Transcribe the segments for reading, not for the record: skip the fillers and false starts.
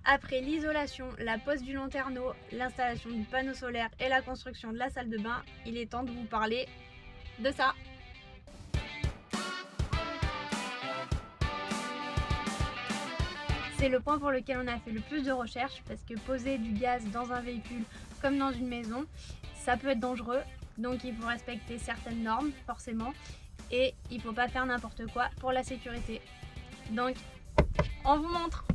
Après l'isolation, la pose du lanterneau, l'installation du panneau solaire et la construction de la salle de bain, il est temps de vous parler de ça. C'est le point pour lequel on a fait le plus de recherches parce que poser du gaz dans un véhicule comme dans une maison, ça peut être dangereux. Donc il faut respecter certaines normes forcément et il ne faut pas faire n'importe quoi pour la sécurité. Donc on vous montre.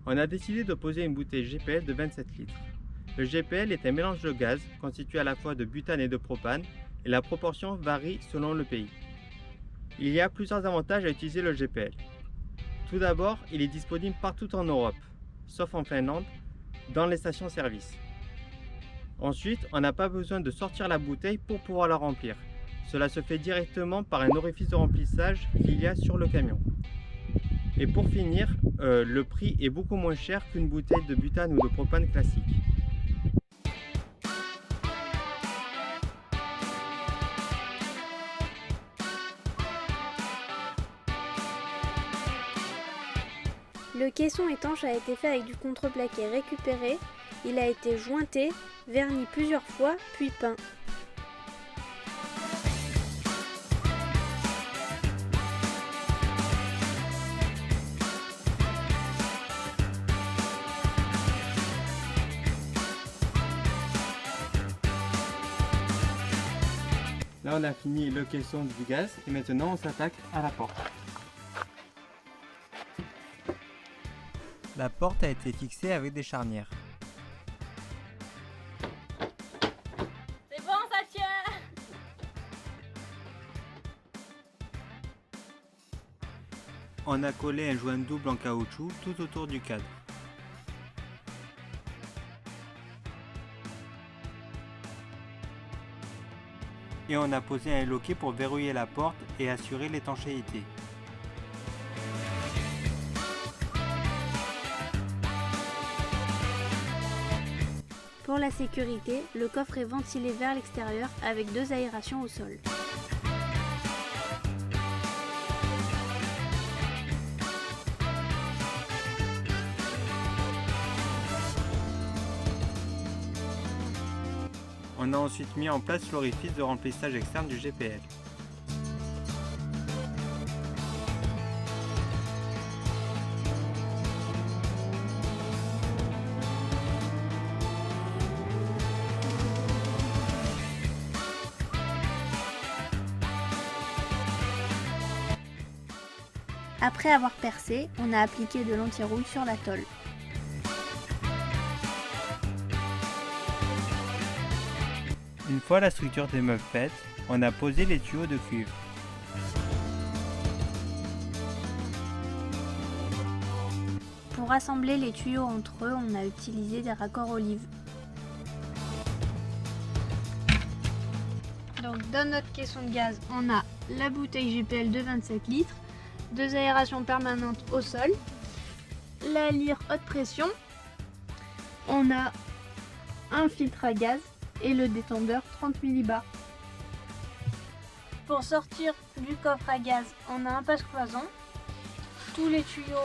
On a décidé de poser une bouteille GPL de 27 litres. Le GPL est un mélange de gaz constitué à la fois de butane et de propane et la proportion varie selon le pays. Il y a plusieurs avantages à utiliser le GPL. Tout d'abord, il est disponible partout en Europe, sauf en Finlande, dans les stations-service. Ensuite, on n'a pas besoin de sortir la bouteille pour pouvoir la remplir. Cela se fait directement par un orifice de remplissage qu'il y a sur le camion. Et pour finir, le prix est beaucoup moins cher qu'une bouteille de butane ou de propane classique. Le caisson étanche a été fait avec du contreplaqué récupéré. Il a été jointé, verni plusieurs fois, puis peint. Là, on a fini le caisson du gaz et maintenant on s'attaque à la porte. La porte a été fixée avec des charnières. C'est bon, ça tient! On a collé un joint double en caoutchouc tout autour du cadre. Et on a posé un loquet pour verrouiller la porte et assurer l'étanchéité. Pour la sécurité, le coffre est ventilé vers l'extérieur avec 2 aérations au sol. On a ensuite mis en place l'orifice de remplissage externe du GPL. Après avoir percé, on a appliqué de l'anti-rouille sur la tôle. Une fois la structure des meubles faite, on a posé les tuyaux de cuivre. Pour assembler les tuyaux entre eux, on a utilisé des raccords olive. Donc dans notre caisson de gaz, on a la bouteille GPL de 27 litres, 2 aérations permanentes au sol, la lyre haute pression, on a un filtre à gaz et le détendeur 30 millibars. Pour sortir du coffre à gaz, on a un passe-cloison. Tous les tuyaux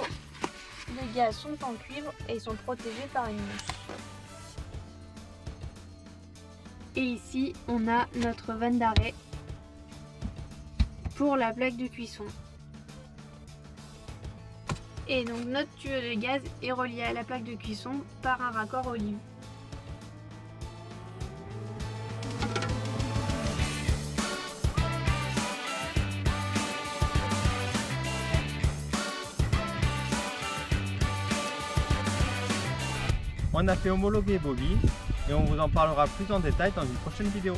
de gaz sont en cuivre et sont protégés par une mousse. Et ici, on a notre vanne d'arrêt pour la plaque de cuisson. Et donc notre tuyau de gaz est relié à la plaque de cuisson par un raccord olive. On a fait homologuer Bobby et on vous en parlera plus en détail dans une prochaine vidéo.